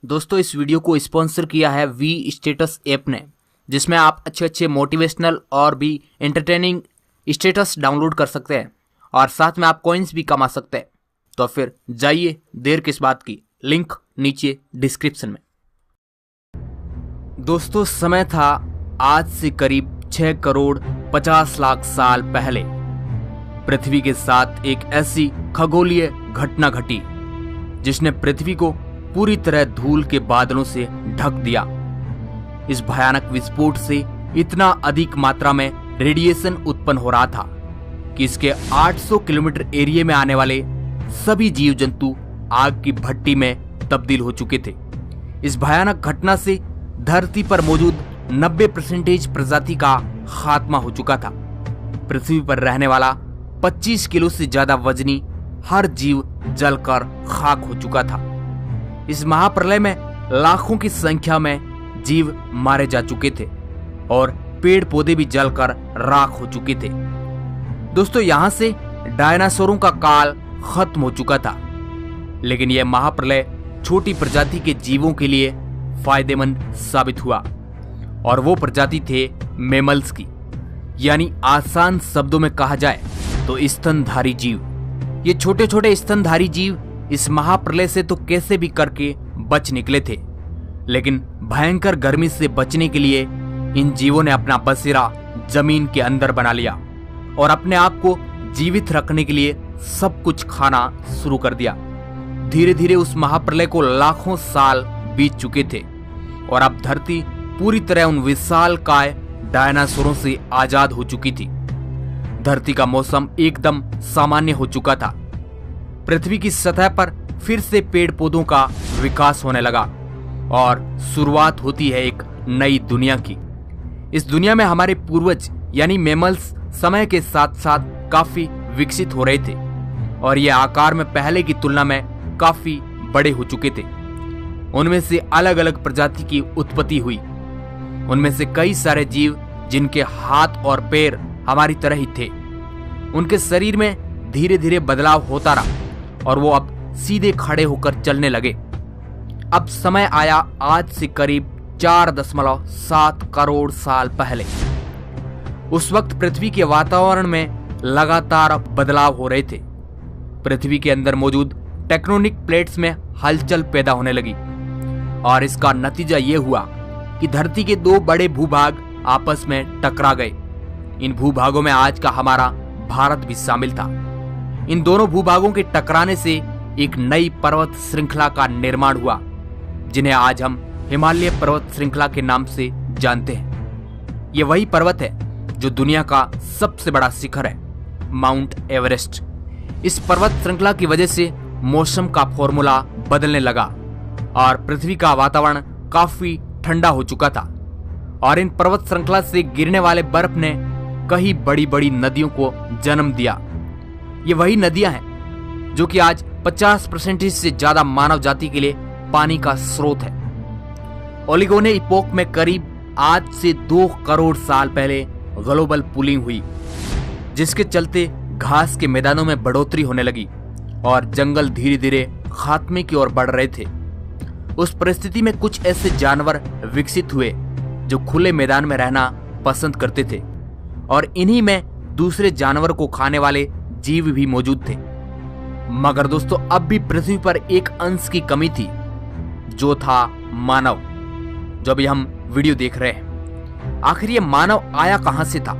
दोस्तों इस वीडियो को स्पॉन्सर किया है वी स्टेटस ऐप ने, जिसमें आप अच्छे अच्छे मोटिवेशनल और भी एंटरटेनिंग स्टेटस डाउनलोड कर सकते हैं और साथ में आप कॉइन्स भी कमा सकते हैं। तो फिर जाइए, देर किस बात की, लिंक नीचे डिस्क्रिप्शन में। दोस्तों समय था आज से करीब 6 करोड़ 50 लाख साल पहले। पृथ्वी के साथ एक ऐसी खगोलीय घटना घटी जिसने पृथ्वी को पूरी तरह धूल के बादलों से ढक दिया। इस भयानक विस्फोट से इतना अधिक मात्रा में रेडिएशन उत्पन्न हो रहा था कि इसके 800 किलोमीटर एरिया में आने वाले सभी जीव जंतु आग की भट्टी में तब्दील हो चुके थे। इस भयानक घटना से धरती पर मौजूद 90% प्रजाति का खात्मा हो चुका था। पृथ्वी पर रहने वाला 25 किलो से ज्यादा वजनी हर जीव जलकर खाक हो चुका था। इस महाप्रलय में लाखों की संख्या में जीव मारे जा चुके थे और पेड़ पौधे भी जलकर राख हो चुके थे। दोस्तों यहां से डायनासोरों का काल खत्म हो चुका था, लेकिन यह महाप्रलय छोटी प्रजाति के जीवों के लिए फायदेमंद साबित हुआ और वो प्रजाति थे मैमल्स की, यानी आसान शब्दों में कहा जाए तो स्तनधारी जीव। ये छोटे छोटे स्तनधारी जीव इस महाप्रलय से तो कैसे भी करके बच निकले थे, लेकिन भयंकर गर्मी से बचने के लिए इन जीवों ने अपना बसेरा जमीन के अंदर बना लिया और अपने आप को जीवित रखने के लिए सब कुछ खाना शुरू कर दिया। धीरे धीरे उस महाप्रलय को लाखों साल बीत चुके थे और अब धरती पूरी तरह उन विशालकाय डायनासोरों से आजाद हो चुकी थी। धरती का मौसम एकदम सामान्य हो चुका था। पृथ्वी की सतह पर फिर से पेड़ पौधों का विकास होने लगा और शुरुआत होती है एक नई दुनिया की। इस दुनिया में हमारे पूर्वज यानी मैमल्स समय के साथ साथ काफी विकसित हो रहे थे और ये आकार में पहले की तुलना में काफी बड़े हो चुके थे। उनमें से अलग अलग प्रजाति की उत्पत्ति हुई। उनमें से कई सारे जीव जिनके हाथ और पैर हमारी तरह ही थे, उनके शरीर में धीरे धीरे बदलाव होता रहा और वो अब सीधे खड़े होकर चलने लगे। अब समय आया आज से करीब 4.7 करोड़ साल पहले। उस वक्त पृथ्वी के वातावरण में लगातार बदलाव हो रहे थे। पृथ्वी के अंदर मौजूद टेक्टोनिक प्लेट्स में हलचल पैदा होने लगी और इसका नतीजा ये हुआ कि धरती के 2 बड़े भूभाग आपस में टकरा गए। इन भूभागों में आज का हमारा भारत भी शामिल था। इन दोनों भूभागों के टकराने से एक नई पर्वत श्रृंखला का निर्माण हुआ, जिन्हें आज हम हिमालय पर्वत श्रृंखला के नाम से जानते हैं। ये वही पर्वत है जो दुनिया का सबसे बड़ा शिखर है, माउंट एवरेस्ट। इस पर्वत श्रृंखला की वजह से मौसम का फॉर्मूला बदलने लगा और पृथ्वी का वातावरण काफी ठंडा हो चुका था और इन पर्वत श्रृंखला से गिरने वाले बर्फ ने कई बड़ी बड़ी नदियों को जन्म दिया। ये वही नदियां हैं जो कि आज 50% से ज्यादा मानव जाति के लिए पानी का स्रोत है। ओलिगोने इपोक में करीब आज से 2 करोड़ साल पहले ग्लोबल कूलिंग हुई, जिसके चलते घास के मैदानों में बढ़ोतरी होने लगी और जंगल धीरे धीरे खात्मे की ओर बढ़ रहे थे। उस परिस्थिति में कुछ ऐसे जानवर विकसित हुए जो खुले मैदान में रहना पसंद करते थे और इन्हीं में दूसरे जानवर को खाने वाले जीव भी मौजूद थे। मगर दोस्तों अब भी पृथ्वी पर एक अंश की कमी थी, जो था मानव, जो अभी हम वीडियो देख रहे हैं। आखिर ये मानव आया कहां से था?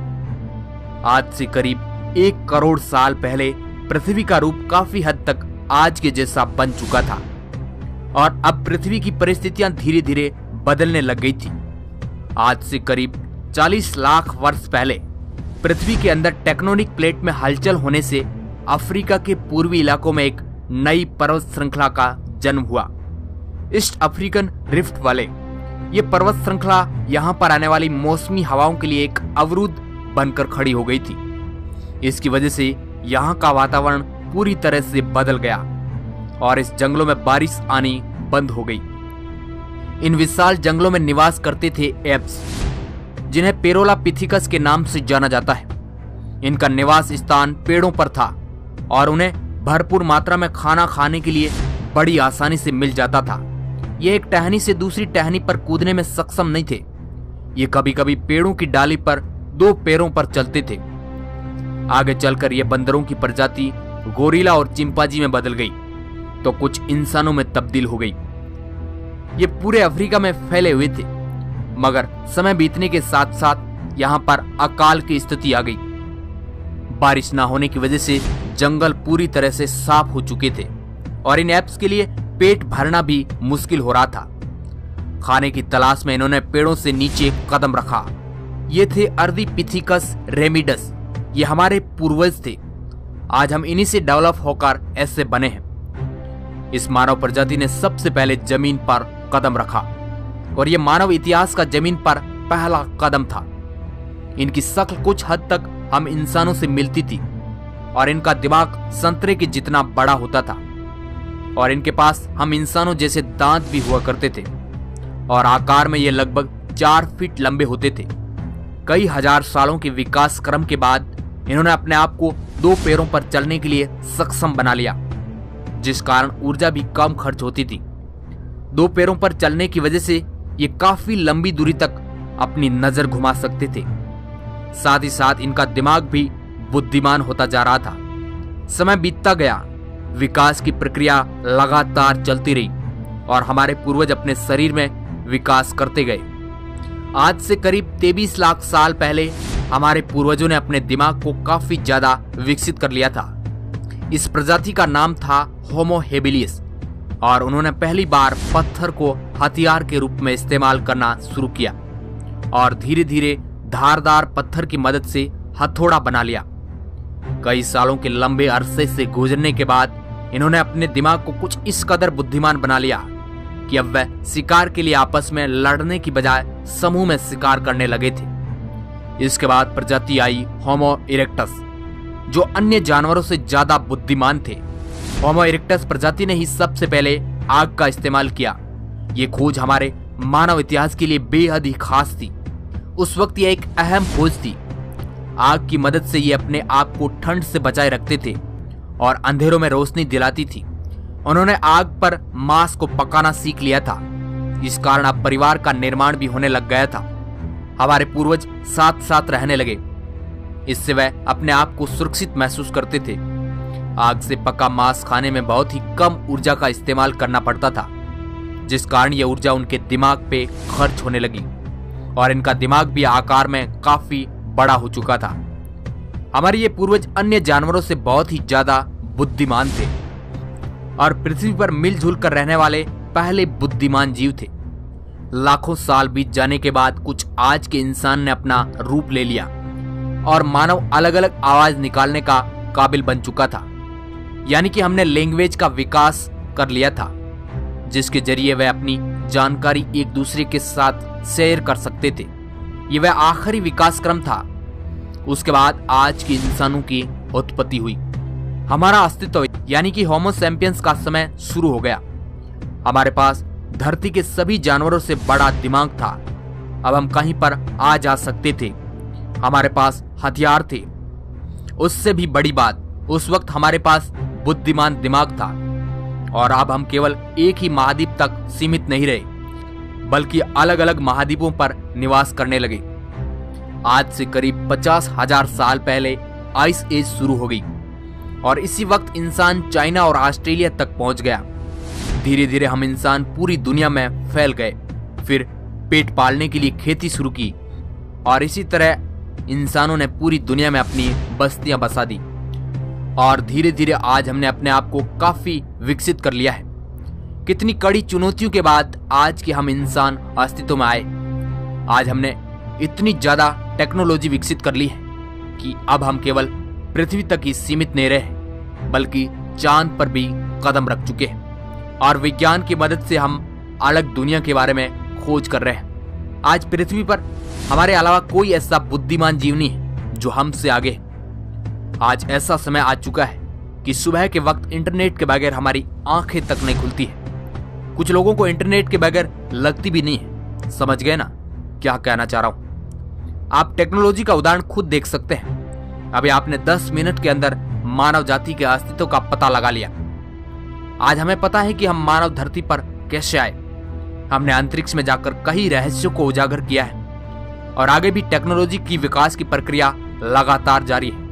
आज से करीब 1 करोड़ साल पहले पृथ्वी का रूप काफी हद तक आज के जैसा बन चुका था और अब पृथ्वी की परिस्थितियां धीरे धीरे बदलने लग गई थी। आज से करीब 40 लाख वर्ष पहले पृथ्वी के अंदर टेक्टोनिक प्लेट में हलचल होने से अफ्रीका के पूर्वी इलाकों में एक नई पर्वत श्रृंखला का जन्म हुआ, ईस्ट अफ्रीकन रिफ्ट वाले। ये पर्वत श्रृंखला यहाँ पर आने वाली मौसमी हवाओं के लिए एक अवरुद्ध बनकर खड़ी हो गई थी। इसकी वजह से यहाँ का वातावरण पूरी तरह से बदल गया और इस जंगलों में बारिश आनी बंद हो गई। इन विशाल जंगलों में निवास करते थे एप्स, जिन्हें पेरोला पिथिकस के नाम से जाना जाता है। इनका निवास स्थान पेड़ों पर था और उन्हें भरपूर मात्रा में खाना खाने के लिए बड़ी आसानी से मिल जाता था। ये एक टहनी से दूसरी टहनी पर कूदने में सक्षम नहीं थे। ये कभी कभी पेड़ों की डाली पर 2 पैरों पर चलते थे। आगे चलकर ये बंदरों की प्रजाति गोरिल्ला और चिंपांजी में बदल गई तो कुछ इंसानों में तब्दील हो गई। ये पूरे अफ्रीका में फैले हुए थे, मगर समय बीतने के साथ साथ यहाँ पर अकाल की स्थिति आ गई। बारिश न होने की वजह से जंगल पूरी तरह से साफ हो चुके थे और इन एप्स के लिए पेट भरना भी मुश्किल हो रहा था। खाने की तलाश में इन्होंने पेड़ों से नीचे कदम रखा। ये थे अर्धीपिथिकस रेमिडस। ये हमारे पूर्वज थे। आज हम इन्हीं से डेवलप होकर ऐसे बने हैं। इस मानव प्रजाति ने सबसे पहले जमीन पर कदम रखा और यह मानव इतिहास का जमीन पर पहला कदम था। इनकी शक्ल कुछ हद तक हम इंसानों से मिलती थी और इनका दिमाग संतरे के जितना बड़ा होता था और इनके पास हम इंसानों जैसे दांत भी हुआ करते थे और आकार में ये लगभग 4 फीट लंबे होते थे। कई हजार सालों के विकास क्रम के बाद इन्होंने अपने आप को 2 पैरों पर चलने के लिए सक्षम बना लिया, जिस कारण ऊर्जा भी कम खर्च होती थी। 2 पैरों पर चलने की वजह से ये काफी लंबी दूरी तक अपनी नजर घुमा सकते थे। साथ ही साथ इनका दिमाग भी बुद्धिमान होता जा रहा था। समय बीतता गया, विकास की प्रक्रिया लगातार चलती रही और हमारे पूर्वज अपने शरीर में विकास करते गए। आज से करीब 23 लाख साल पहले हमारे पूर्वजों ने अपने दिमाग को काफी ज्यादा विकसित कर लिया था। इस प्रजाति का नाम था होमो हेबिलिस और उन्होंने पहली बार पत्थर को हथियार के रूप में इस्तेमाल करना शुरू किया और धीरे धीरे धारदार पत्थर की मदद से हथौड़ा बना लिया। कई सालों के लंबे अरसे से गुजरने के बाद इन्होंने अपने दिमाग को कुछ इस कदर बुद्धिमान बना लिया कि अब वह शिकार के लिए आपस में लड़ने की बजाय समूह में शिकार करने लगे थे। इसके बाद प्रजाति आई होमो इरेक्टस, जो अन्य जानवरों से ज्यादा बुद्धिमान थे। होमो इरेक्टस प्रजाति ने ही सबसे पहले आग का इस्तेमाल किया। ये खोज हमारे मानव इतिहास के लिए बेहद ही खास थी। उस वक्त यह एक अहम खोज थी। आग की मदद से ये अपने आप को ठंड से बचाए रखते थे और अंधेरों में रोशनी दिलाती थी। उन्होंने आग पर मांस को पकाना सीख लिया था। इस कारण अब परिवार का निर्माण भी होने लग गया था। हमारे पूर्वज साथ साथ रहने लगे। इससे वह अपने आप को सुरक्षित महसूस करते थे। आग से पका मांस खाने में बहुत ही कम ऊर्जा का इस्तेमाल करना पड़ता था, जिस कारण यह ऊर्जा उनके दिमाग पे खर्च होने लगी और इनका दिमाग भी आकार में काफी बड़ा हो चुका था। हमारे ये पूर्वज अन्य जानवरों से बहुत ही ज्यादा बुद्धिमान थे और पृथ्वी पर मिलजुल कर रहने वाले पहले बुद्धिमान जीव थे। लाखों साल बीत जाने के बाद कुछ आज के इंसान ने अपना रूप ले लिया और मानव अलग अलग आवाज निकालने का काबिल बन चुका था। यानी कि हमने लैंग्वेज का विकास कर लिया था, जिसके जरिए वह अपनी जानकारी एक दूसरे के साथ शेयर कर सकते थे। यह वह आखिरी विकास क्रम था। उसके बाद आज के इंसानों की उत्पत्ति हुई। हमारा अस्तित्व यानी कि होमो सैपियंस का समय शुरू हो गया। हमारे पास धरती के सभी जानवरों से बड़ा दिमाग था। अब हम कहीं पर आ जा सकते थे। हमारे पास हथियार थे। उससे भी बड़ी बात, उस वक्त हमारे पास बुद्धिमान दिमाग था और अब हम केवल एक ही महाद्वीप तक सीमित नहीं रहे, बल्कि अलग अलग महाद्वीपों पर निवास करने लगे। आज से करीब 50,000 साल पहले आइस एज शुरू हो गई और इसी वक्त इंसान चाइना और ऑस्ट्रेलिया तक पहुंच गया। धीरे धीरे हम इंसान पूरी दुनिया में फैल गए, फिर पेट पालने के लिए खेती शुरू की और इसी तरह इंसानों ने पूरी दुनिया में अपनी बस्तियां बसा दी और धीरे धीरे आज हमने अपने आप को काफी विकसित कर लिया है। कितनी कड़ी चुनौतियों के बाद आज के हम इंसान अस्तित्व में आए। आज हमने इतनी ज्यादा टेक्नोलॉजी विकसित कर ली है कि अब हम केवल पृथ्वी तक ही सीमित नहीं रहे, बल्कि चांद पर भी कदम रख चुके हैं और विज्ञान की मदद से हम अलग दुनिया के बारे में खोज कर रहे हैं। आज पृथ्वी पर हमारे अलावा कोई ऐसा बुद्धिमान जीव नहीं है जो हमसे आगे है। आज ऐसा समय आ चुका है कि सुबह के वक्त इंटरनेट के बगैर हमारी आंखें तक नहीं खुलती है। कुछ लोगों को इंटरनेट के बगैर लगती भी नहीं है। समझ गए ना क्या कहना चाह रहा हूं? आप टेक्नोलॉजी का उदाहरण खुद देख सकते हैं। अभी आपने 10 मिनट के अंदर मानव जाति के अस्तित्व का पता लगा लिया। आज हमें पता है कि हम मानव धरती पर कैसे आए हमने अंतरिक्ष में जाकर कई रहस्यों को उजागर किया है और आगे भी टेक्नोलॉजी की विकास की प्रक्रिया लगातार जारी है।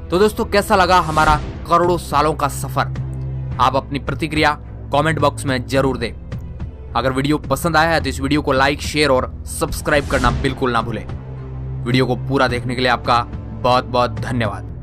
तो दोस्तों, कैसा लगा हमारा करोड़ों सालों का सफर? आप अपनी प्रतिक्रिया कमेंट बॉक्स में जरूर दें। अगर वीडियो पसंद आया है तो इस वीडियो को लाइक, शेयर और सब्सक्राइब करना बिल्कुल ना भूलें। वीडियो को पूरा देखने के लिए आपका बहुत बहुत धन्यवाद।